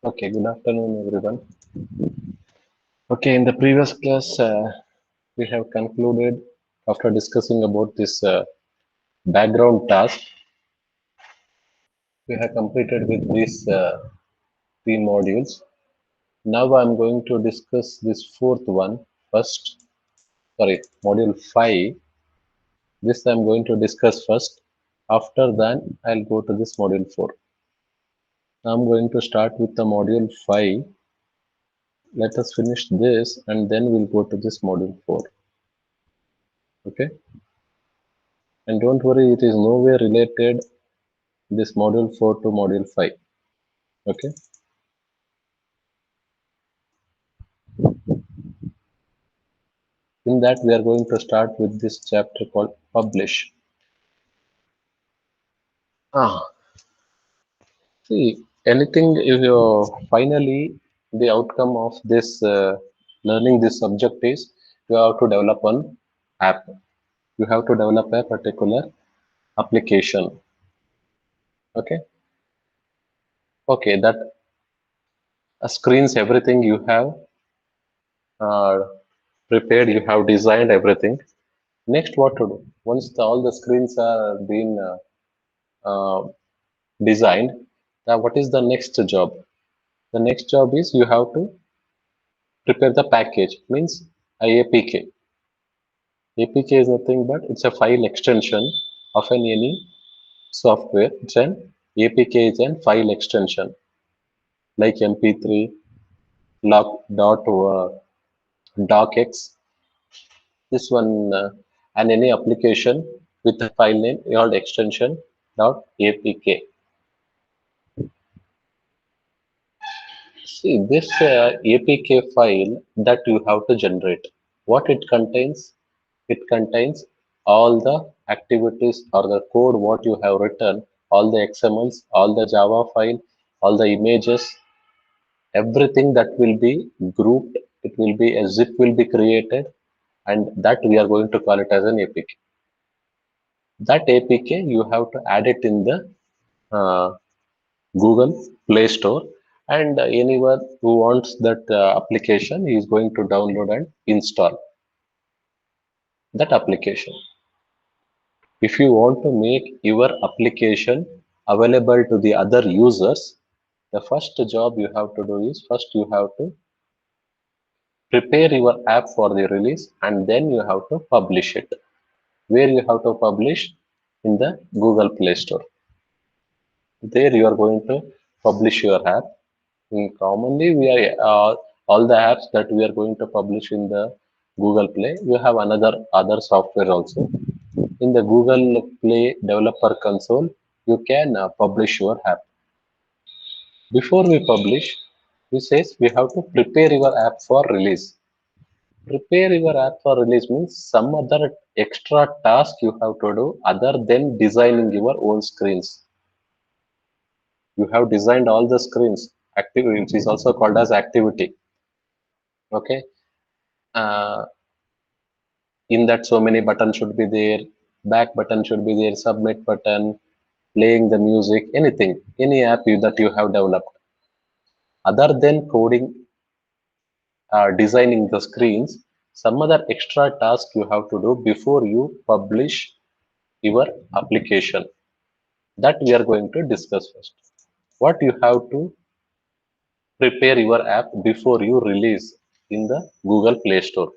Okay, good afternoon, everyone. Okay, in the previous class, we have concluded after discussing about this background task. We have completed with these three modules. Now I'm going to discuss this fourth one first. Sorry, module 5. This I'm going to discuss first. After that, I'll go to this module 4. I'm going to start with the module 5. Let us finish this and then we'll go to this module 4. Okay. And don't worry, it is nowhere related this module 4 to module 5. Okay. In that, we are going to start with this chapter called Publish. See, anything if you finally the outcome of this learning this subject is you have to develop one app. You have to develop a particular application. Okay. Okay, that screens everything you have uh, prepared, you have designed everything. Next, what to do? Once all the screens are being designed, now what is the next job? The next job is you have to prepare the package, means a APK. APK is nothing but it's a file extension of any software. It's an APK is an file extension like MP3, docx. This one and any application with a file name called extension .apk. See this APK file that you have to generate. What it contains? It contains all the activities or the code what you have written, all the XMLs, all the Java file, all the images, everything that will be grouped. It will be a zip will be created, and that we are going to call it as an APK. That APK you have to add it in the uh, Google Play Store, and anyone who wants that application is going to download and install that application. If you want to make your application available to the other users, the first job you have to do is first you have to prepare your app for the release and then you have to publish it. Where you have to publish? In the Google Play Store. There you are going to publish your app. Commonly, we are all the apps that we are going to publish in the Google Play. You have other software also. In the Google Play Developer Console, you can publish your app. Before we publish, we says we have to prepare your app for release. Prepare your app for release means some other extra task you have to do other than designing your own screens. You have designed all the screens. Activity, which is also called as activity. Okay. Uh, in that so many buttons should be there, back button should be there, submit button, playing the music, anything, any app that you have developed. Other than coding, designing the screens, some other extra task you have to do before you publish your application. That we are going to discuss first. What you have to prepare your app before you release in the Google Play Store.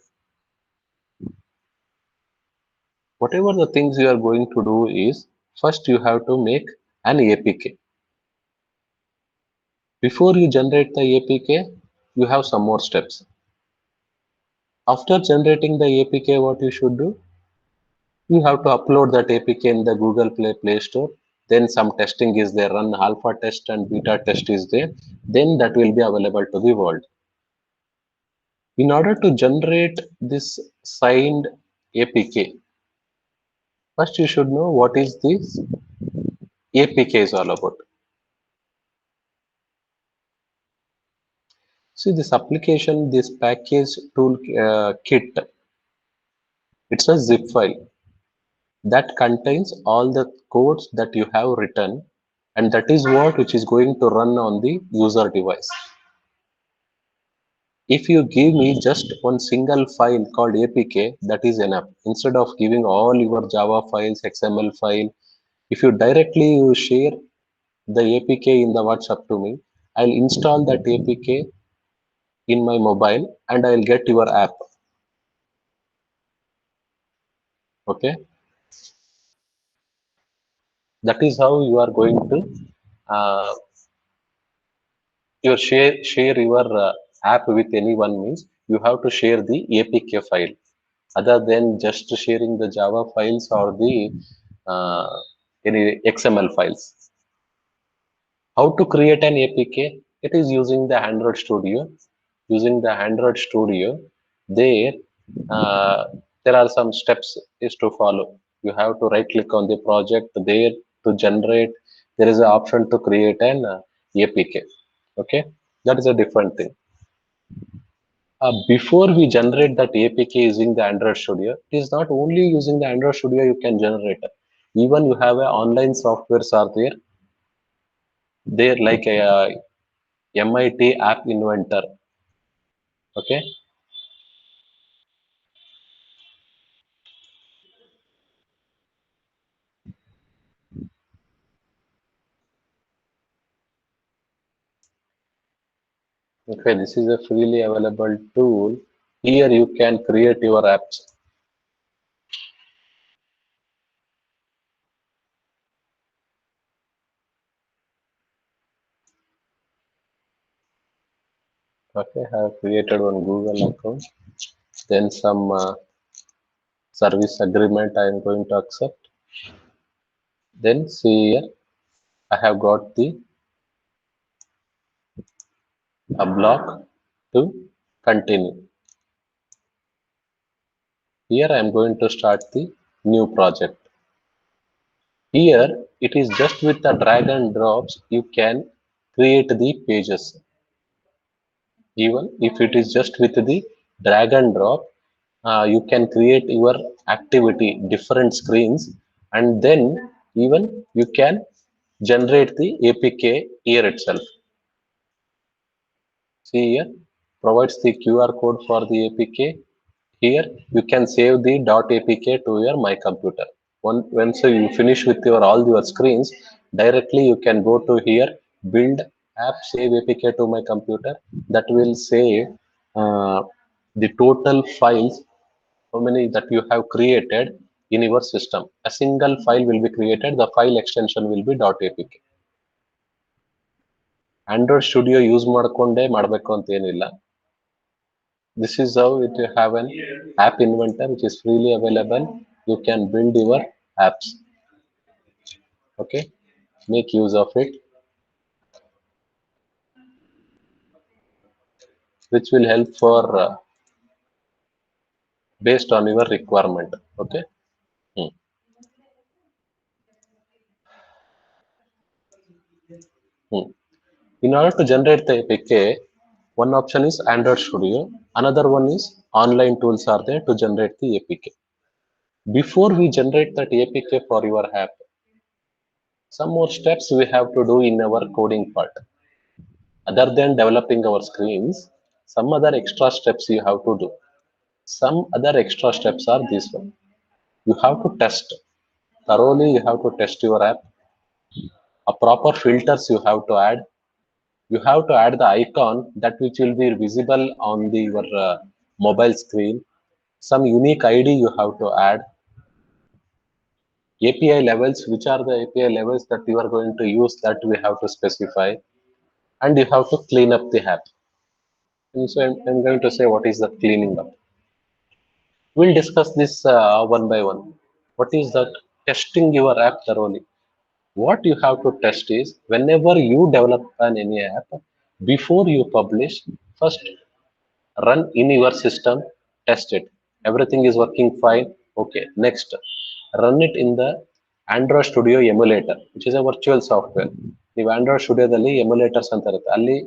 Whatever the things you are going to do is first you have to make an APK. Before you generate the APK, you have some more steps. After generating the APK, what you should do? You have to upload that APK in the Google Play Store. Then some testing is there, run alpha test and beta test is there. Then that will be available to the world. In order to generate this signed APK, first you should know what is this APK is all about. See this application, this package tool kit, it's a zip file that contains all the codes that you have written and that is what which is going to run on the user device. If you give me just one single file called APK, that is enough. Instead of giving all your Java files, XML file, if you directly you share the APK in the WhatsApp to me, I'll install that APK in my mobile and I'll get your app. Okay, that is how you are going to share your app with anyone means you have to share the APK file other than just sharing the Java files or the uh, any XML files. How to create an APK? It is using the Android Studio. Using the Android Studio, there uh, there are some steps is to follow. You have to right click on the project there to generate. There is an option to create an APK. Okay, that is a different thing. Before we generate that APK using the Android Studio, it is not only using the Android Studio you can generate. Even you have a online softwares are there. There like a MIT App Inventor. Okay, okay, this is a freely available tool. Here you can create your apps. Okay, I have created one Google account. Then some service agreement I am going to accept. Then see here, I have got the a block to continue. Here I am going to start the new project. Here it is just with the drag and drops you can create the pages. Even if it is just with the drag and drop, you can create your activity different screens and then even you can generate the APK here itself. See here, provides the QR code for the APK. Here you can save the .apk to your my computer. Once you finish with your all your screens, directly you can go to here, build app, save APK to my computer. That will save the total files, how many that you have created in your system. A single file will be created. The file extension will be .apk. Android Studio use ಮಾಡ್ಕೊಂಡೇ ಮಾಡಬೇಕು ಅಂತ ಏನಿಲ್ಲ. This is how it you have an app inventor which is freely available. You can build your apps. Okay, make use of it, which will help for based on your requirement. Okay. Hmm. Hmm. In order to generate the APK, one option is Android Studio. Another one is online tools are there to generate the APK. Before we generate that APK for your app, some more steps we have to do in our coding part. Other than developing our screens, some other extra steps you have to do. Some other extra steps are this one. You have to test. Thoroughly you have to test your app. A proper filters you have to add. You have to add the icon that which will be visible on your mobile screen. Some unique ID you have to add. API levels, which are the API levels that you are going to use that we have to specify. And you have to clean up the app. And so I'm going to say what is the cleaning up. We'll discuss this one by one. What is that? Testing your app thoroughly. What you have to test is whenever you develop an any app, before you publish, first run in your system, test it. Everything is working fine. Okay, next run it in the Android Studio emulator, which is a virtual software. ನೀವು Android Studioದಲ್ಲಿ emulators ಅಂತ ಇರುತ್ತೆ. ಅಲ್ಲಿ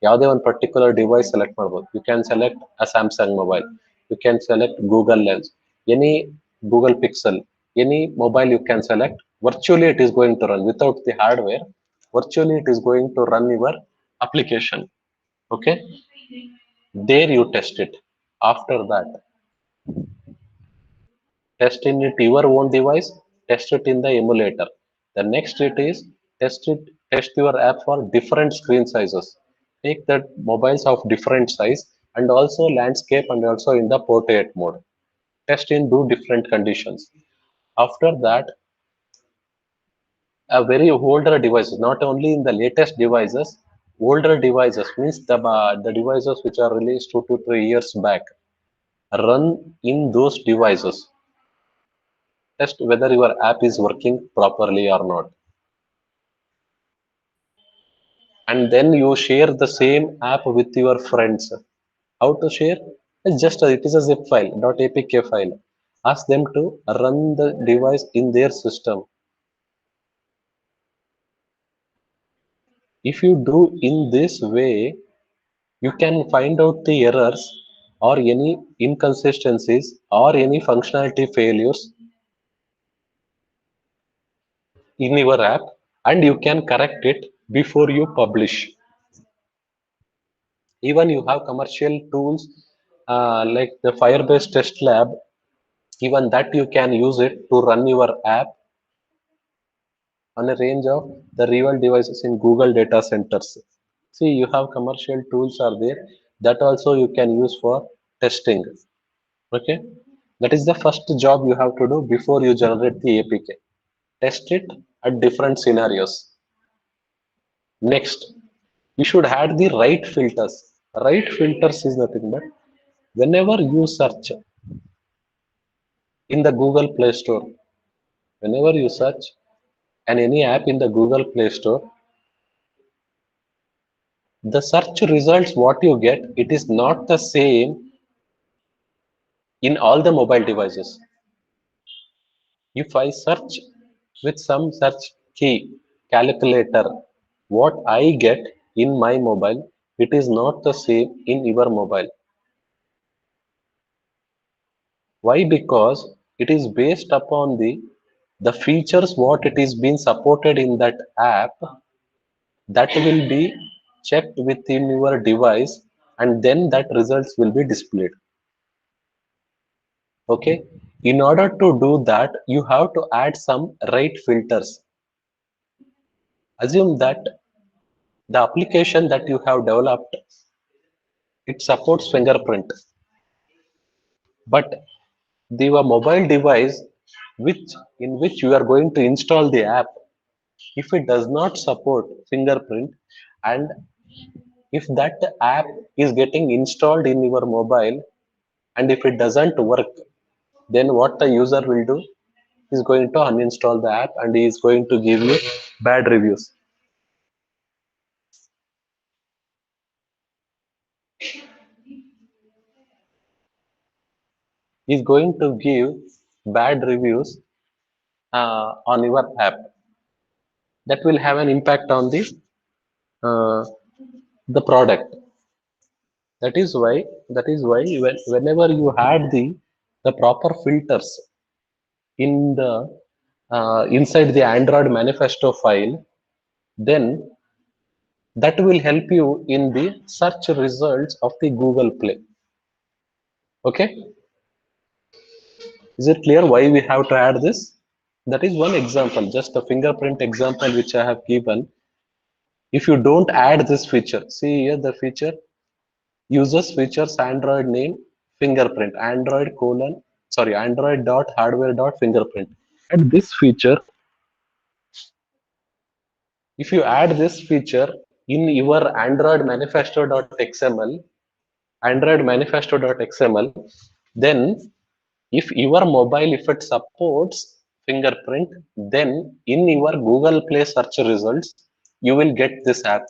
ಯಾವುದೇ ಒಂದು particular device select ಮಾಡ್ಬೋದು. You can select a Samsung mobile. You can select Google Lens, any Google Pixel, any mobile you can select. Virtually it is going to run without the hardware. virtually it is going to run your application. Okay, there you test it. After that, test in it your own device, test it in the emulator. The next it is test your app for different screen sizes. Take that mobiles of different size and also landscape and also in the portrait mode. Test in two different conditions. After that, a very older devices, not only in the latest devices, older devices means the devices which are released 2 to 3 years back, run in those devices. Test whether your app is working properly or not. And then you share the same app with your friends. How to share? It's just it is a zip file, .apk file. Ask them to run the device in their system. If you do in this way, you can find out the errors or any inconsistencies or any functionality failures in your app, and you can correct it before you publish. Even you have commercial tools like the Firebase Test Lab, even that you can use it to run your app on a range of the real devices in Google data centers. See, you have commercial tools are there that also you can use for testing. Okay, that is the first job you have to do before you generate the APK. Test it at different scenarios. Next, you should add the right filters. Right filters is nothing but whenever you search in the Google Play Store, whenever you search and any app in the Google Play Store, the search results what you get, it is not the same in all the mobile devices. If I search with some search key calculator, what I get in my mobile, it is not the same in your mobile. Why? Because it is based upon the features what it is being supported in that app, that will be checked within your device, and then that results will be displayed. Okay, in order to do that you have to add some right filters. Assume that the application that you have developed, it supports fingerprint, but the mobile device which in which you are going to install the app, if it does not support fingerprint, and if that app is getting installed in your mobile and if it doesn't work, then what the user will do is going to uninstall the app and he is going to give you bad reviews. He is going to give bad reviews on your app. That will have an impact on uh, the product. That is why whenever you add the proper filters in the inside the Android manifesto file, then that will help you in the search results of the Google Play. Okay, is it clear why we have to add this? That is one example, just a fingerprint example which I have given. If you don't add this feature, see here the feature, users features Android name fingerprint, Android dot hardware dot fingerprint. And this feature, if you add this feature in your Android manifesto.xml, then if your mobile, if it supports fingerprint, then in your Google Play search results, you will get this app,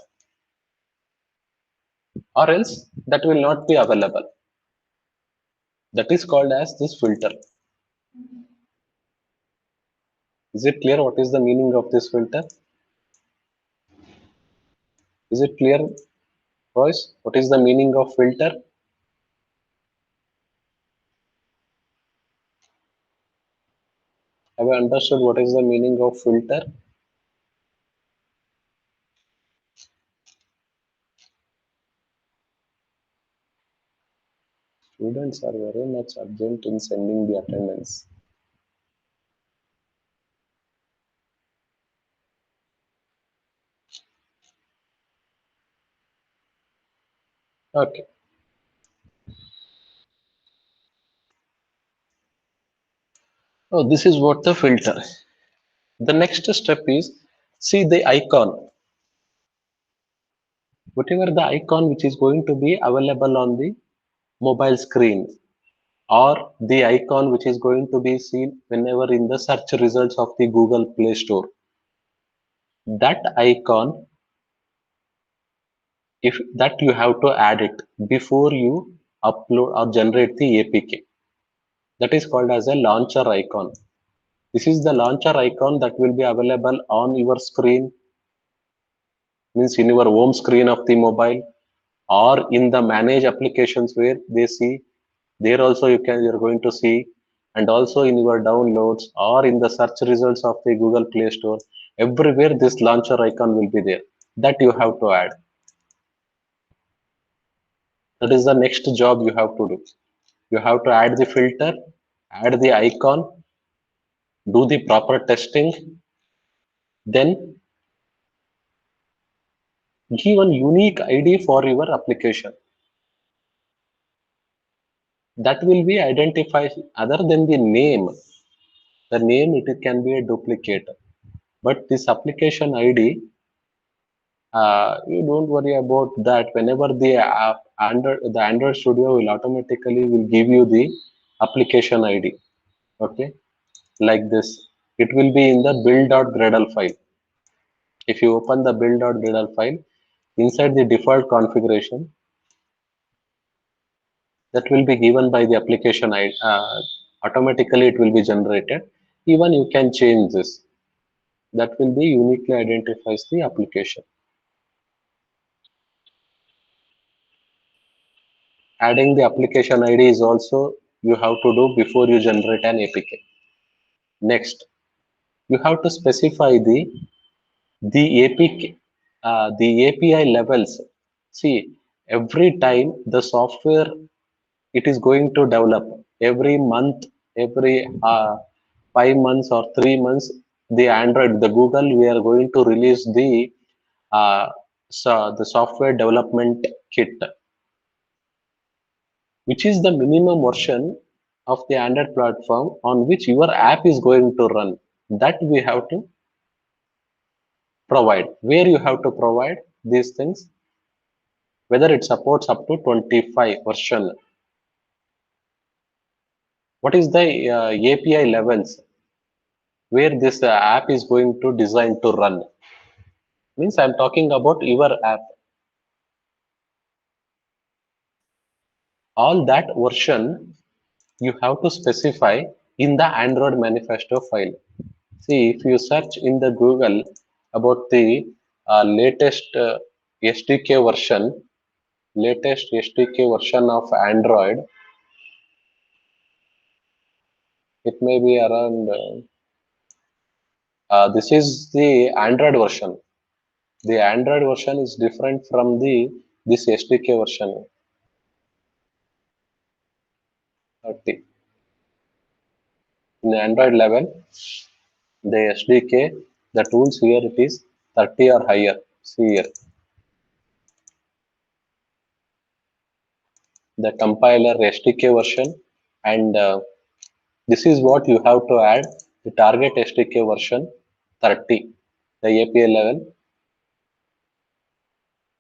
or else that will not be available. That is called as this filter. Is it clear what is the meaning of this filter? Is it clear, boys? What is the meaning of filter? Have you understood what is the meaning of filter? Students are very much urgent in sending the attendance. Okay. Oh, this is what the filter. The next step is see the icon. Whatever the icon which is going to be available on the mobile screen, or the icon which is going to be seen whenever in the search results of the Google Play Store. That icon, if that you have to add it before you upload or generate the APK. That is called as a launcher icon. This is the launcher icon that will be available on your screen, means in your home screen of the mobile, or in the manage applications where they see there also you're going to see, and also in your downloads or in the search results of the Google Play Store. Everywhere this launcher icon will be there, that you have to add. That is the next job you have to do. You have to add the filter, add the icon, do the proper testing, then give one unique ID for your application that will be identified. Other than the name it can be a duplicate, but this application ID, you don't worry about that. Whenever the Android Studio will automatically will give you the application ID. Okay, like this, it will be in the build.gradle file. If you open the build.gradle file, inside the default configuration, that will be given by the application ID. Automatically it will be generated. Even you can change this. That will be uniquely identifies the application. Adding the application ID is also you have to do before you generate an APK. Next, you have to specify the API levels. See, every time the software it is going to develop every month, every 5 months or 3 months, the Android, the Google, we are going to release uh, the software development kit, which is the minimum version of the Android platform on which your app is going to run. That we have to provide. Where you have to provide these things, whether it supports up to 25 version. What is the API levels where this app is going to design to run? Means I'm talking about your app. All that version you have to specify in the Android manifesto file. See, if you search in the Google about the latest latest SDK version of Android, it may be around. This is the Android version. The Android version is different from the this SDK version. 30. In Android level, the SDK, the tools here it is 30 or higher. See here, the compiler SDK version, and this is what you have to add. The target SDK version 30, the API level.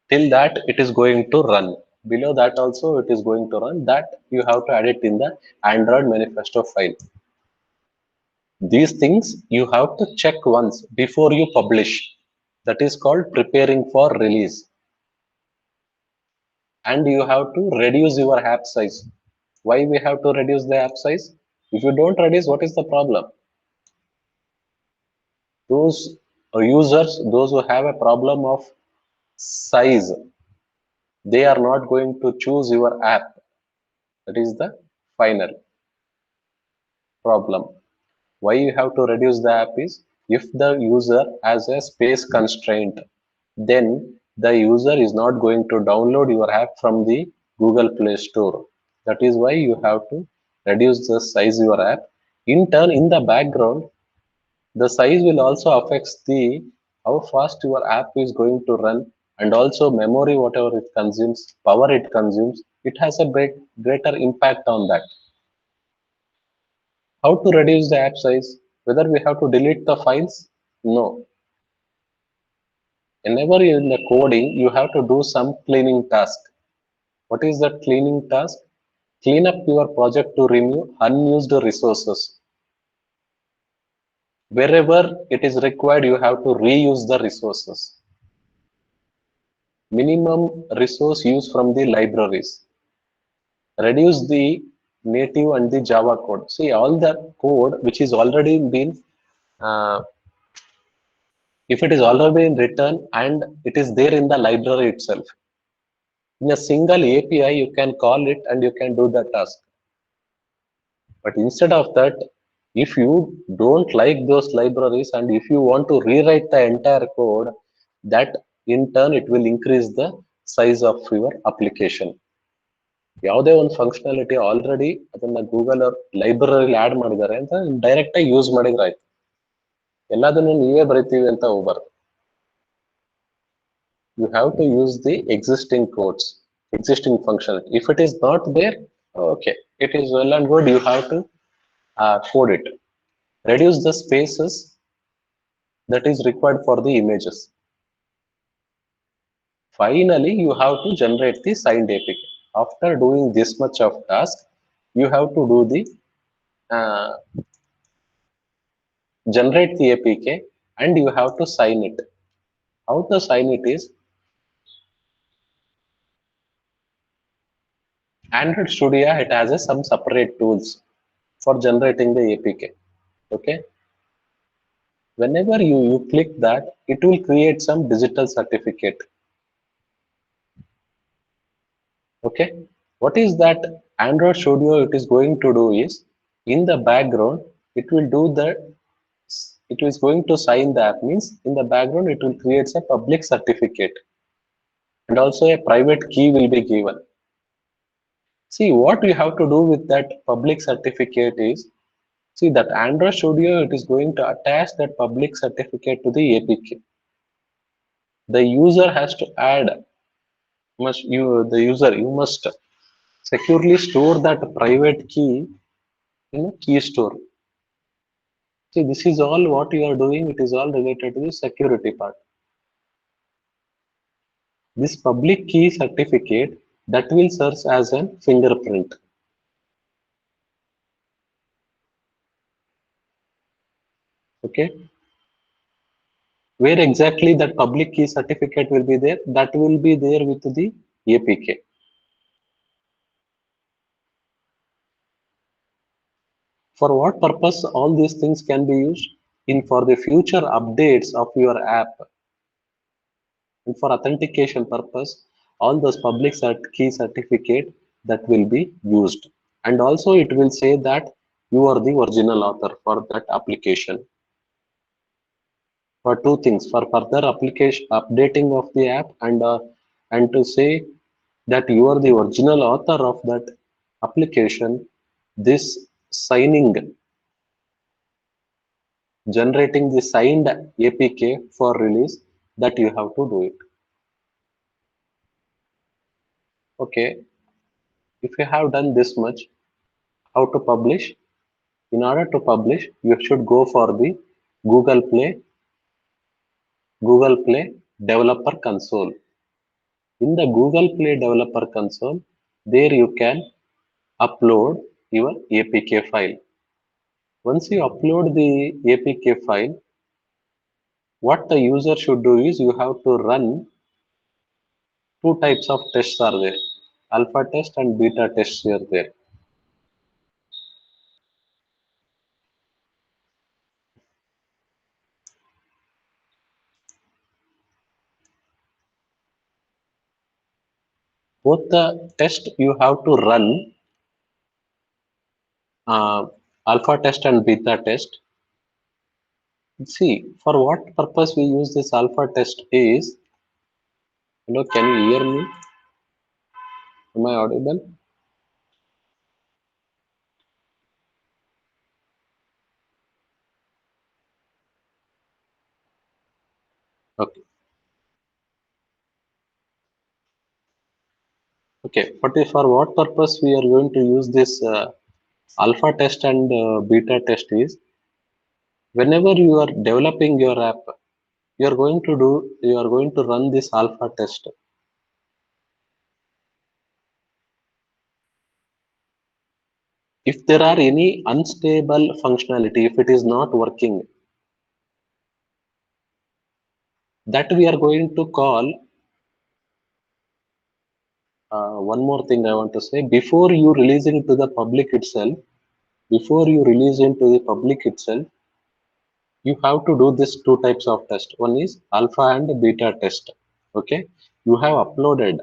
Till that it is going to run. Below that also it is going to run. That you have to add it in the Android manifesto file. These things you have to check once before you publish. That is called preparing for release. And you have to reduce your app size. Why we have to reduce the app size? If you don't reduce, what is the problem? Those users, those who have a problem of size, they are not going to choose your app. That is the final problem. Why you have to reduce the app is if the user has a space constraint, then the user is not going to download your app from the Google Play Store. That is why you have to reduce the size of your app. In turn, in the background, the size will also affects the how fast your app is going to run, and also memory, whatever it consumes, power it consumes. It has a greater impact on that. How to reduce the app size? Whether we have to delete the files? No. Whenever you're in the coding, you have to do some cleaning task. What is that cleaning task? Clean up your project to remove unused resources. Wherever it is required, you have to reuse the resources. Minimum resource use from the libraries. Reduce the native and the Java code. See, all the code which is already been, uh, if it is already been written and it is there in the library itself, in a single API, you can call it and you can do the task. But instead of that, if you don't like those libraries and if you want to rewrite the entire code, that in turn it will increase the size of your application. ಯಾವುದೇ ಒಂದು functionality already ಅದನ್ನ Google ಅವ್ರ ಲೈಬ್ರರಿಲಿ add ಮಾಡಿದ್ದಾರೆ ಅಂತ direct ಆಗಿ use ಮಾಡಿದ್ರೆ ಆಯ್ತು. ಎಲ್ಲದನ್ನು ನೀವೇ ಬರಿತೀವಿ ಅಂತ ಹೋಗ್ಬಾರ್ದು. You have to use the existing codes, existing functionality. If it is not there, okay, it is well and good. You have to code it. Reduce the spaces that is required for the images. Finally, you have to generate the signed APK. After doing this much of task, you have to do the uh, generate the APK and you have to sign it. How to sign it is Android Studio. It has some separate tools for generating the APK. Okay. Whenever you click that, it will create some digital certificate. Okay. What is that Android Studio it is going to do is, in the background, it will do the, it is going to sign the app, means in the background, it will create a public certificate and also a private key will be given. See, what we have to do with that public certificate is, see that Android Studio, it is going to attach that public certificate to the APK. The user has to add, you must securely store that private key in a key store. See, this is all what you are doing. It is all related to the security part. This public key certificate that will serve as a fingerprint. Okay. Where exactly that public key certificate will be there? That will be there with the APK. For what purpose all these things can be used? In for the future updates of your app and for authentication purpose, all those public key certificate that will be used. And also it will say that you are the original author for that application. For two things, for further application updating of the app and to say that you are the original author of that application, this signing, generating the signed APK for release, that you have to do it. Okay, if you have done this much, how to publish? In order to publish, you should go for the Google Play, Google Play Developer Console. In the Google Play Developer Console, there you can upload your APK file. Once you upload the APK file, what the user should do is you have to run two types of tests are there. Alpha test and beta tests are there. Both the test you have to run, alpha test and beta test. See, for what purpose we use this alpha test is, hello, can you hear me? Am I audible? Okay. Okay. But if for what purpose we are going to use this alpha test and beta test is whenever you are developing your app, you are going to run this alpha test. If there are any unstable functionality, if it is not working, that we are going to call one more thing I want to say before you release it to the public itself. Before you release into the public itself, you have to do this two types of test. One is alpha and beta test. Okay, you have uploaded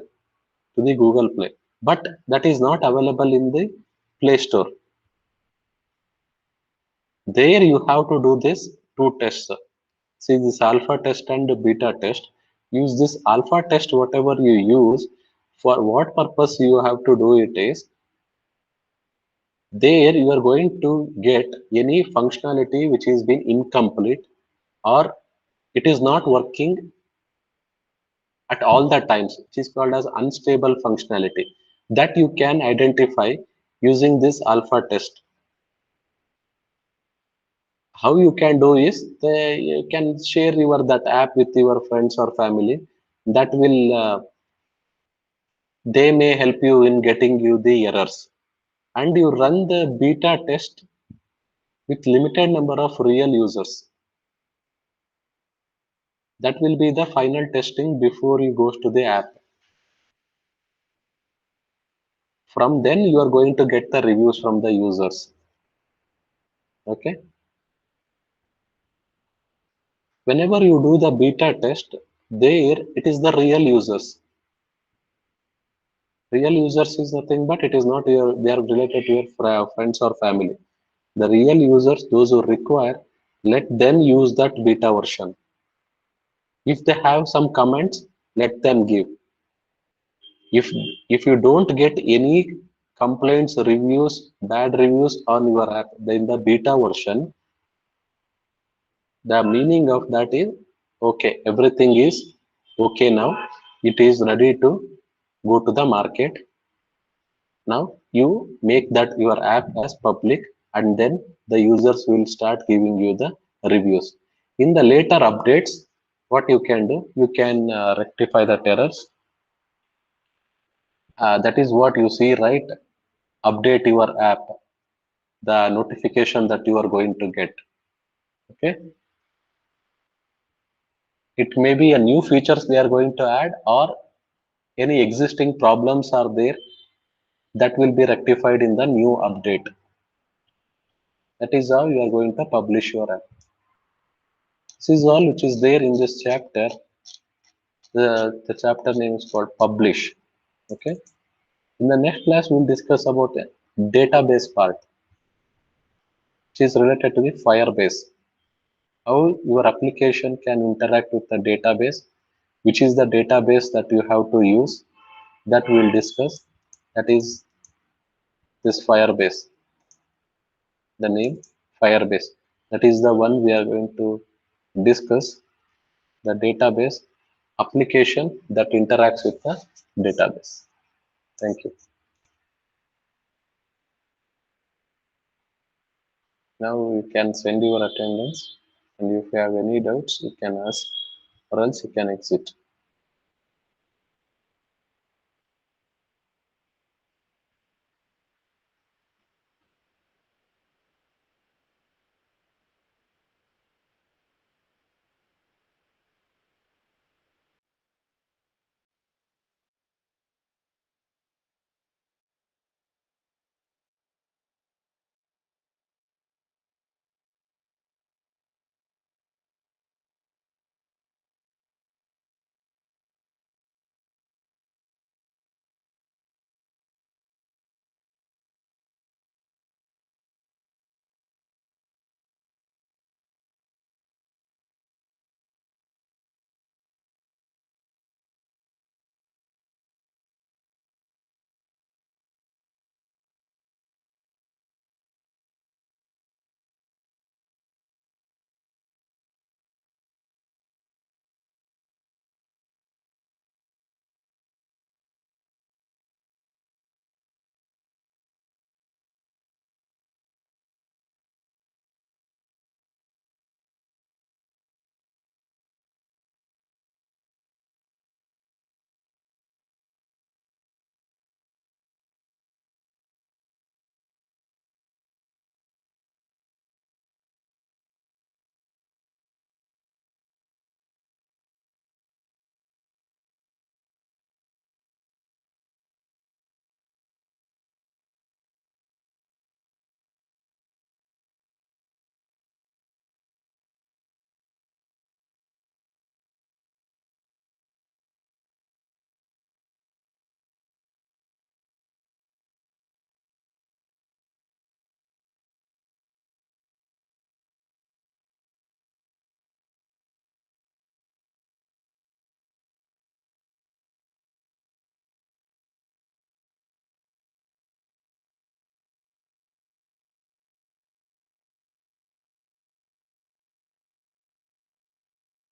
to the Google Play, but that is not available in the Play Store. There you have to do this two tests. See this alpha test and beta test. Use this alpha test, whatever you use, for what purpose you have to do it is there you are going to get any functionality which is been incomplete or it is not working at all the times, which is called as unstable functionality that you can identify using this alpha test. How you can do is you can share your that app with your friends or family that will they may help you in getting you the errors and you run the beta test with limited number of real users. That will be the final testing before you goes to the app. From then you are going to get the reviews from the users. Okay, whenever you do the beta test, there it is the real users. Real users is nothing but it is not your, they are related to your friends or family. The real users, those who require, let them use that beta version. If they have some comments, let them give. If you don't get any complaints, reviews, bad reviews on your app, then the beta version, the meaning of that is okay, everything is okay now. It is ready to go to the market. Now you make that your app as public and then the users will start giving you the reviews. In the later updates, what you can do, you can rectify the errors. That is what you see, right? Update your app, the notification that you are going to get. Okay, it may be a new features they are going to add or any existing problems are there that will be rectified in the new update. That is how you are going to publish your app. This is all which is there in this chapter. The chapter name is called publish. Okay, in the next class we'll discuss about the database part, which is related to the Firebase. How your application can interact with the database, which is the database that you have to use, that we will discuss. That is this Firebase, the name Firebase. That is the one we are going to discuss, the database application that interacts with the database. Thank you. Now you can send your attendance and if you have any doubts, you can ask or else you can exit.